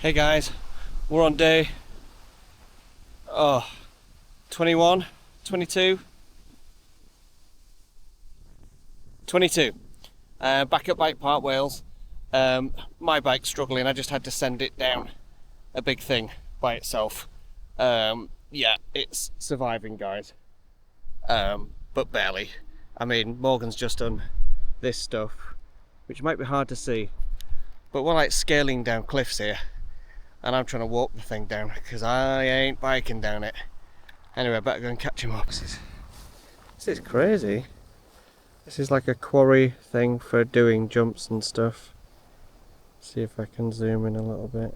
Hey guys, we're on day 21, 22, 22. Back at Bike Park Wales. My bike's struggling, I just had to send it down a big thing by itself. Yeah, it's surviving, guys. But barely. I mean, Morgan's just done this stuff, which might be hard to see, but we're like scaling down cliffs here. And I'm trying to walk the thing down because I ain't biking down it. Anyway, I better go and catch him up. This is crazy. This is like a quarry thing for doing jumps and stuff. See if I can zoom in a little bit.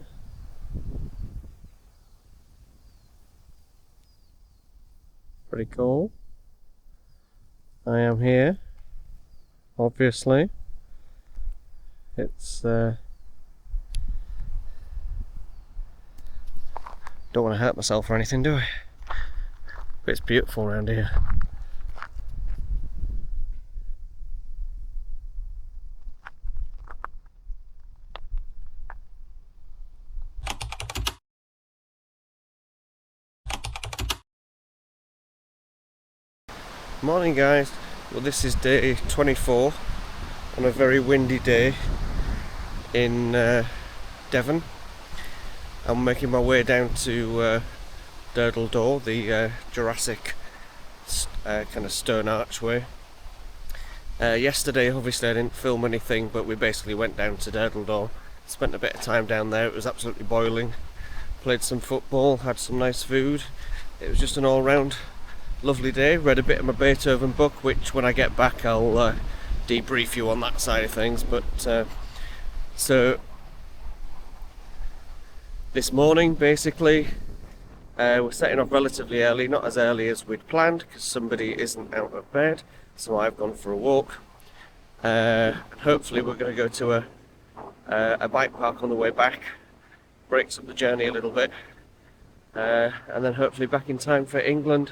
Pretty cool. I am here, obviously. It's don't want to hurt myself or anything, do I? But it's beautiful around here. Morning guys. Well, this is day 24 on a very windy day in Devon. I'm making my way down to Durdle Door, the Jurassic kind of stone archway. Yesterday, obviously, I didn't film anything, but we basically went down to Durdle Door, spent a bit of time down there. It was absolutely boiling. Played some football, had some nice food. It was just an all-round lovely day. Read a bit of my Beethoven book, which when I get back I'll debrief you on that side of things. But so this morning, basically, we're setting off relatively early, not as early as we'd planned because somebody isn't out of bed, so I've gone for a walk. And hopefully we're going to go to a bike park on the way back, breaks up the journey a little bit, and then hopefully back in time for England,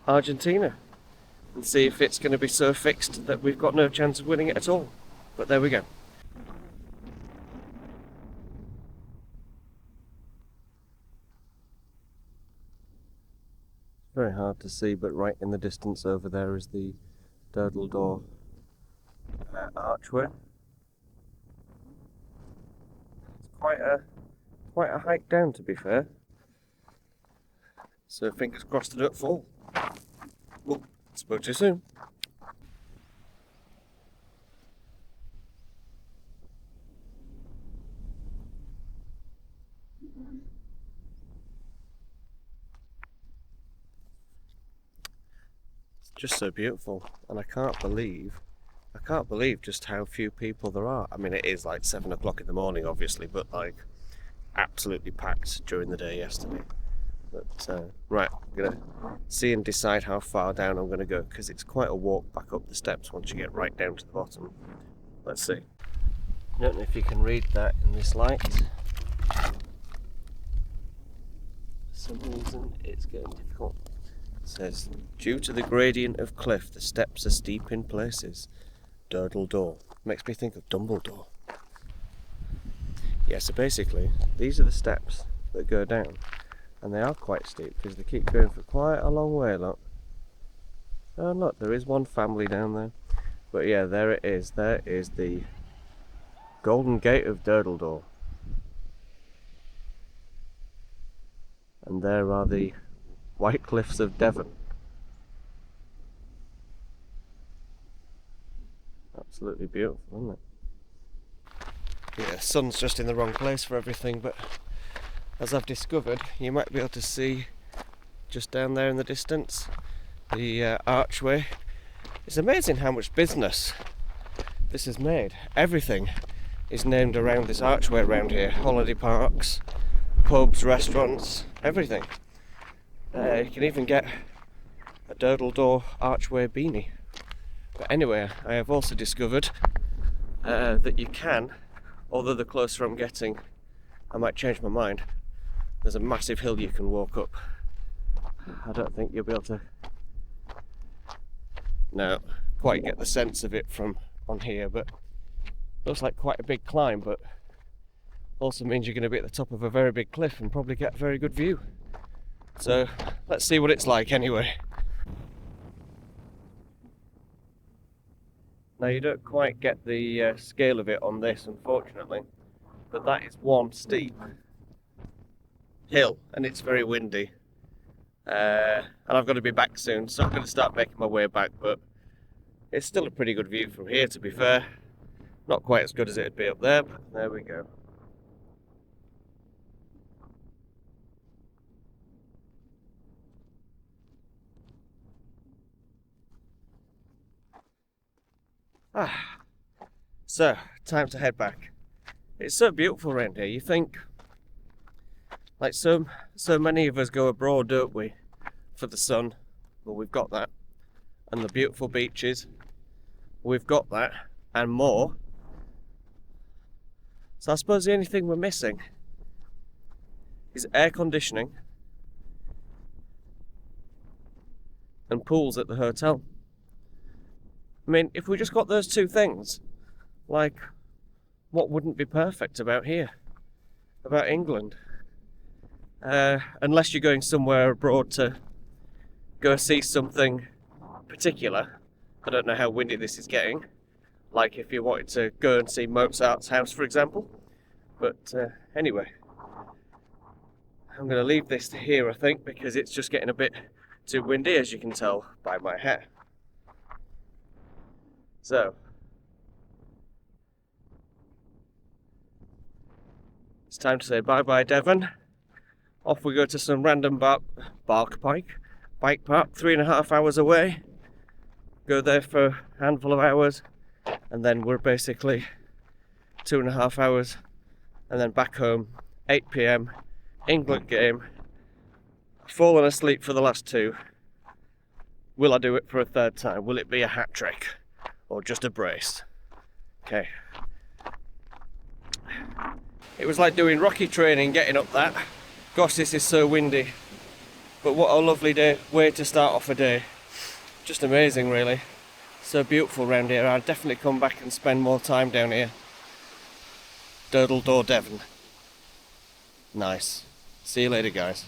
Argentina, and see if it's going to be so fixed that we've got no chance of winning it at all. But there we go. Very hard to see, but right in the distance over there is the Durdle Door archway. It's quite a hike down, to be fair. So fingers crossed I don't fall. Well, spoke to you soon. Just so beautiful, and I can't believe just how few people there are. I mean, it is like 7 o'clock in the morning, obviously, but like absolutely packed during the day yesterday. But right, I'm gonna see and decide how far down I'm gonna go because it's quite a walk back up the steps once you get right down to the bottom. Let's see. I don't know if you can read that in this light. For some reason, it's getting difficult. It says, due to the gradient of cliff, the steps are steep in places. Durdle Door. Makes me think of Dumbledore. Yeah, so basically, these are the steps that go down. And they are quite steep because they keep going for quite a long way, look. Oh look, there is one family down there. But yeah, there it is. There is the Golden Gate of Durdle Door. And there are the White Cliffs of Devon. Absolutely beautiful, isn't it? Yeah, sun's just in the wrong place for everything, but as I've discovered, you might be able to see just down there in the distance the archway. It's amazing how much business this has made. Everything is named around this archway around here. Holiday parks, pubs, restaurants, everything. You can even get a Durdle Door archway beanie. But anyway, I have also discovered that you can, although the closer I'm getting, I might change my mind. There's a massive hill you can walk up. I don't think you'll be able to quite get the sense of it from on here, but looks like quite a big climb, but Also means you're going to be at the top of a very big cliff and probably get a very good view. So let's see what it's like anyway. Now you don't quite get the scale of it on this, unfortunately, but that is one steep hill and it's very windy. And I've got to be back soon, so I'm going to start making my way back, but it's still a pretty good view from here, to be fair. Not quite as good as it'd be up there, but there we go. So, time to head back. It's so beautiful around here. You think, like so many of us go abroad, don't we, for the sun? Well, we've got that. And the beautiful beaches, we've got that, and more. So I suppose the only thing we're missing is air conditioning and pools at the hotel. I mean, if we just got those two things, like, what wouldn't be perfect about here, about England? Unless you're going somewhere abroad to go see something particular. I don't know how windy this is getting. Like if you wanted to go and see Mozart's house, for example. But anyway, I'm going to leave this here, I think, because it's just getting a bit too windy, as you can tell by my hair. So, it's time to say bye-bye, Devon. Off we go to some random bike park, 3.5 hours away. Go there for a handful of hours, and then we're basically 2.5 hours, and then back home, 8 PM, England game. Fallen asleep for the last two. Will I do it for a third time? Will it be a hat trick? Or just a brace? Okay. It was like doing Rocky training getting up that. Gosh, this is so windy. But what a lovely way to start off a day. Just amazing, really. So beautiful around here. I'd definitely come back and spend more time down here. Durdle Door, Devon. Nice. See you later, guys.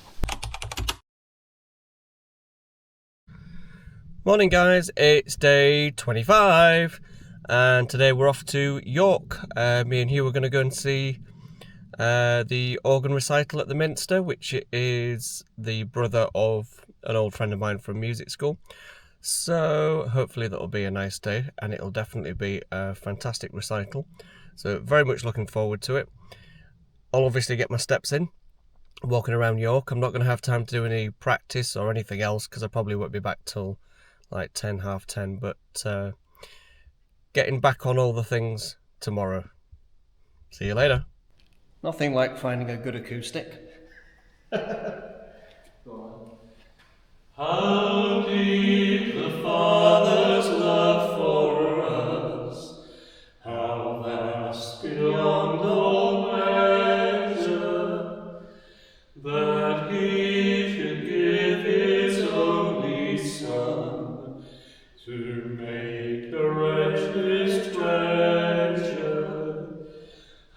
Morning, guys. It's day 25, and today we're off to York. Me and Hugh are going to go and see the organ recital at the Minster, which is the brother of an old friend of mine from music school. So hopefully that'll be a nice day, and it'll definitely be a fantastic recital. So very much looking forward to it. I'll obviously get my steps in, walking around York. I'm not going to have time to do any practice or anything else, because I probably won't be back till like 10, half 10, but getting back on all the things tomorrow. See you later. Nothing like finding a good acoustic. Go on. How deep the Father's love for us, how vast beyond all measure, that He should give His only Son to make a wretch His treasure.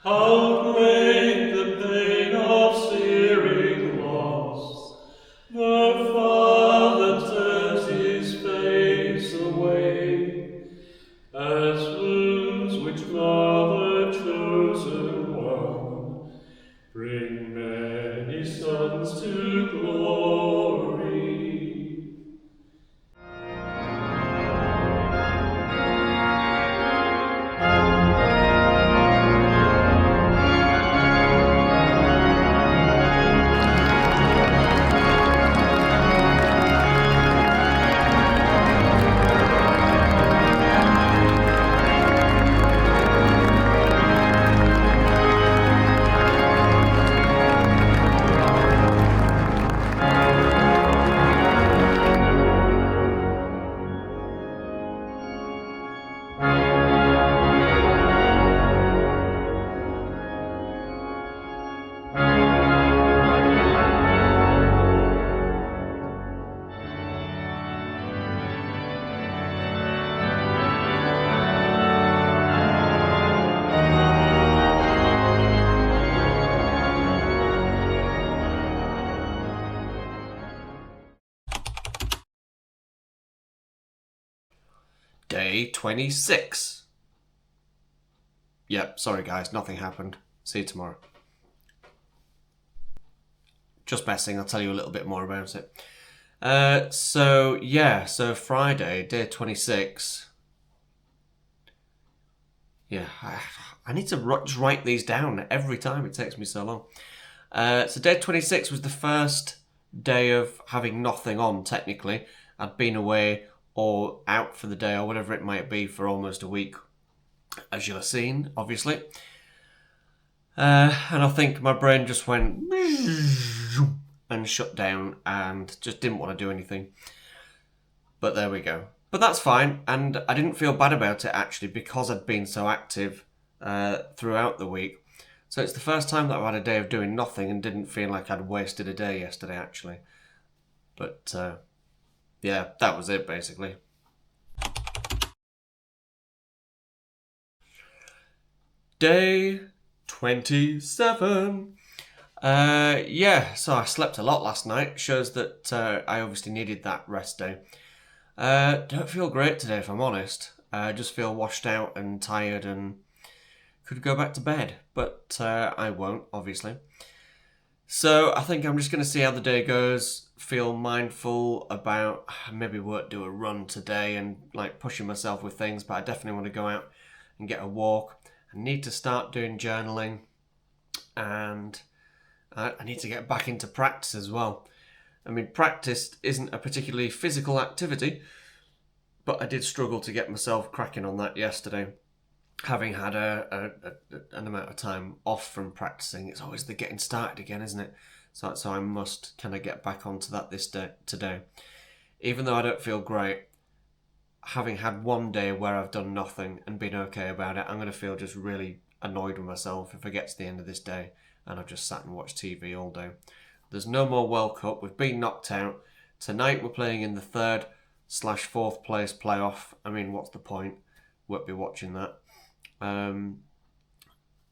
How great the pain of searing loss, the Father day 26. Yep, sorry guys, nothing happened. See you tomorrow. Just messing, I'll tell you a little bit more about it. So Friday, day 26. Yeah, I need to just write these down every time, it takes me so long. So day 26 was the first day of having nothing on, technically. I'd been away or out for the day or whatever it might be for almost a week, as you'll have seen, obviously. And I think my brain just went and shut down and just didn't want to do anything. But there we go. But that's fine, and I didn't feel bad about it actually because I'd been so active throughout the week. So it's the first time that I've had a day of doing nothing and didn't feel like I'd wasted a day yesterday actually. But yeah, that was it basically. Day 27. Yeah, so I slept a lot last night. Shows that I obviously needed that rest day. Don't feel great today, if I'm honest. I just feel washed out and tired and could go back to bed, but I won't, obviously. So I think I'm just going to see how the day goes, feel mindful about maybe won't do a run today and like pushing myself with things, but I definitely want to go out and get a walk. I need to start doing journaling and I need to get back into practice as well. I mean, practice isn't a particularly physical activity, but I did struggle to get myself cracking on that yesterday. Having had an amount of time off from practicing, it's always the getting started again, isn't it? So I must kind of get back onto that today. Even though I don't feel great, having had one day where I've done nothing and been okay about it, I'm going to feel just really annoyed with myself if I get to the end of this day and I've just sat and watched TV all day. There's no more World Cup. We've been knocked out. Tonight we're playing in the 3rd/4th place playoff. I mean, what's the point? Won't be watching that.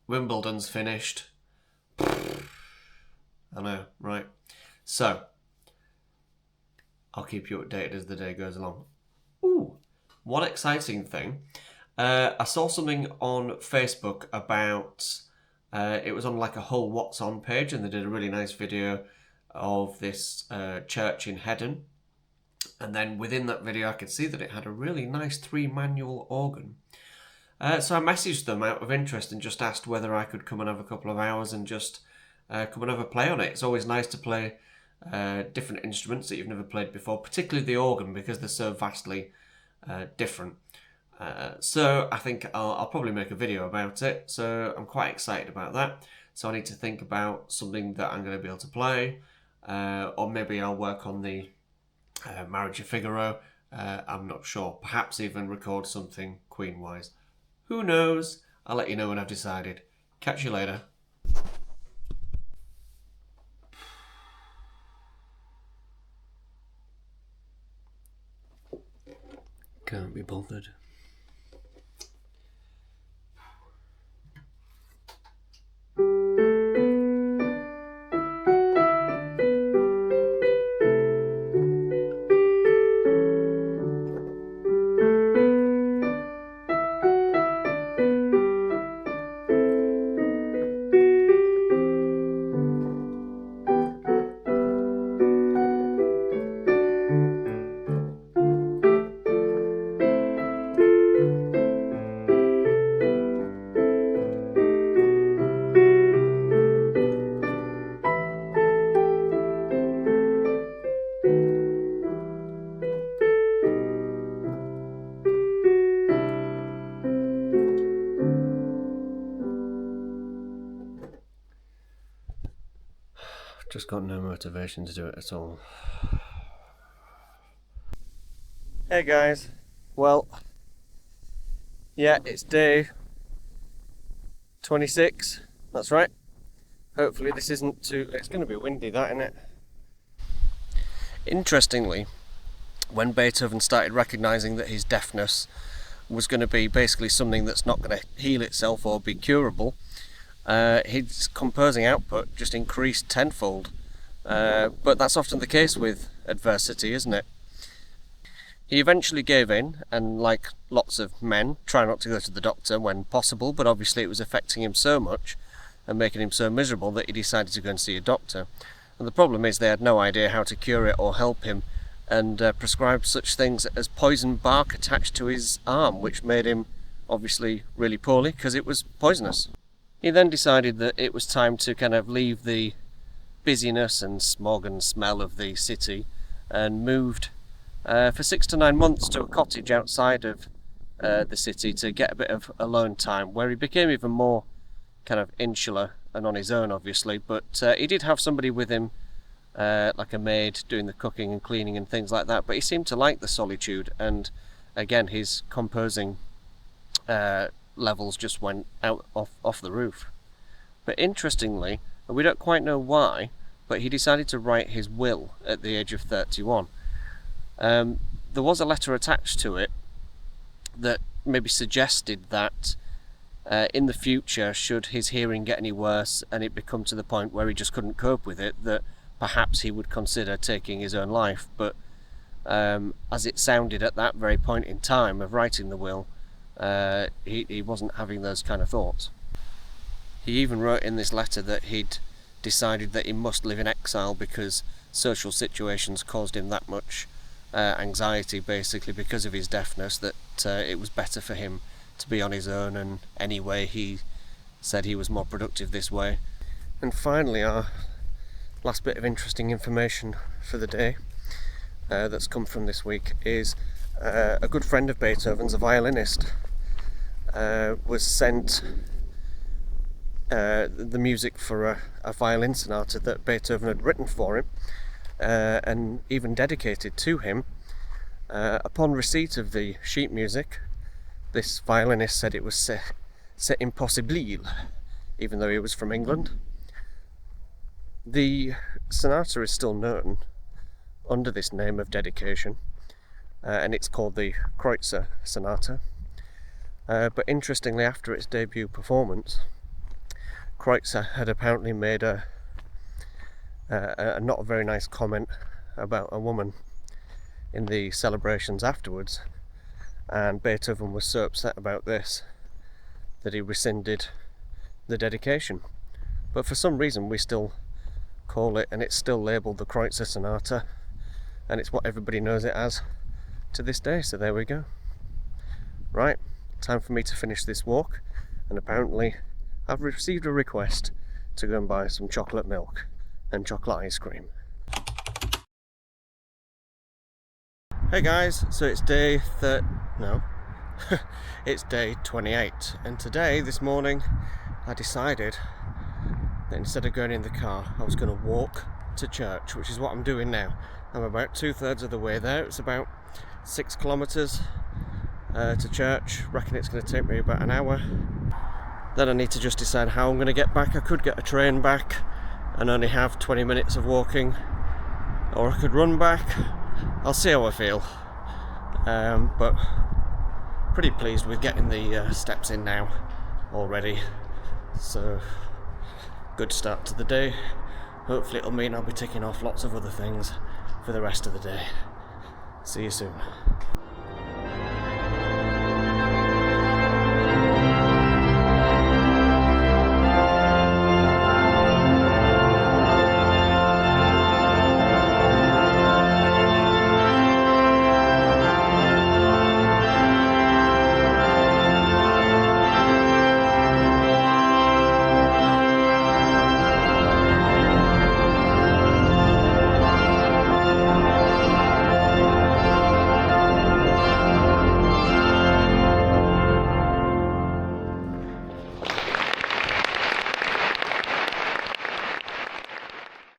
Wimbledon's finished. I know, right? So, I'll keep you updated as the day goes along. Ooh, one exciting thing. I saw something on Facebook about... it was on like a Hull What's On page, and they did a really nice video of this church in Heddon. And then within that video I could see that it had a really nice 3-manual organ. So I messaged them out of interest and just asked whether I could come and have a couple of hours and just come and have a play on it. It's always nice to play different instruments that you've never played before, particularly the organ because they're so vastly different. So I think I'll probably make a video about it. So I'm quite excited about that. So I need to think about something that I'm going to be able to play. Or maybe I'll work on the Marriage of Figaro. I'm not sure. Perhaps even record something Queen-wise. Who knows? I'll let you know when I've decided. Catch you later. Can't be bothered. Just got no motivation to do it at all. Hey guys, well, yeah, it's day 26, that's right. Hopefully this isn't too... It's going to be windy, that, isn't it? Interestingly, when Beethoven started recognising that his deafness was going to be basically something that's not going to heal itself or be curable, his composing output just increased tenfold. But that's often the case with adversity, isn't it? He eventually gave in, and like lots of men, try not to go to the doctor when possible, but obviously it was affecting him so much and making him so miserable that he decided to go and see a doctor. And the problem is they had no idea how to cure it or help him, and prescribed such things as poison bark attached to his arm, which made him obviously really poorly because it was poisonous. He then decided that it was time to kind of leave the busyness and smog and smell of the city and moved for 6 to 9 months to a cottage outside of the city to get a bit of alone time, where he became even more kind of insular and on his own, obviously, but he did have somebody with him, like a maid doing the cooking and cleaning and things like that, but he seemed to like the solitude, and again his composing levels just went out off the roof. But interestingly, and we don't quite know why, but he decided to write his will at the age of 31. There was a letter attached to it that maybe suggested that in the future, should his hearing get any worse and it become to the point where he just couldn't cope with it, that perhaps he would consider taking his own life. But as it sounded at that very point in time of writing the will, he wasn't having those kind of thoughts. He even wrote in this letter that he'd decided that he must live in exile because social situations caused him that much anxiety, basically because of his deafness, that it was better for him to be on his own, and anyway he said he was more productive this way. And finally, our last bit of interesting information for the day that's come from this week is a good friend of Beethoven's, a violinist, was sent the music for a violin sonata that Beethoven had written for him and even dedicated to him. Upon receipt of the sheet music, this violinist said it was c'est impossible, even though he was from England. The sonata is still known under this name of dedication, and it's called the Kreutzer Sonata. But interestingly, after its debut performance, Kreutzer had apparently made a not a very nice comment about a woman in the celebrations afterwards, and Beethoven was so upset about this that he rescinded the dedication. But for some reason we still call it, and it's still labelled the Kreutzer Sonata, and it's what everybody knows it as to this day, so there we go. Right, time for me to finish this walk, and apparently I've received a request to go and buy some chocolate milk and chocolate ice cream. Hey guys, so it's day it's day 28, and today, this morning, I decided that instead of going in the car, I was going to walk to church, which is what I'm doing now. I'm about 2/3 of the way there. It's about 6 kilometres to church. Reckon it's going to take me about an hour. Then I need to just decide how I'm going to get back. I could get a train back and only have 20 minutes of walking, or I could run back. I'll see how I feel, but pretty pleased with getting the steps in now already, so good start to the day. Hopefully it'll mean I'll be ticking off lots of other things for the rest of the day. See you soon.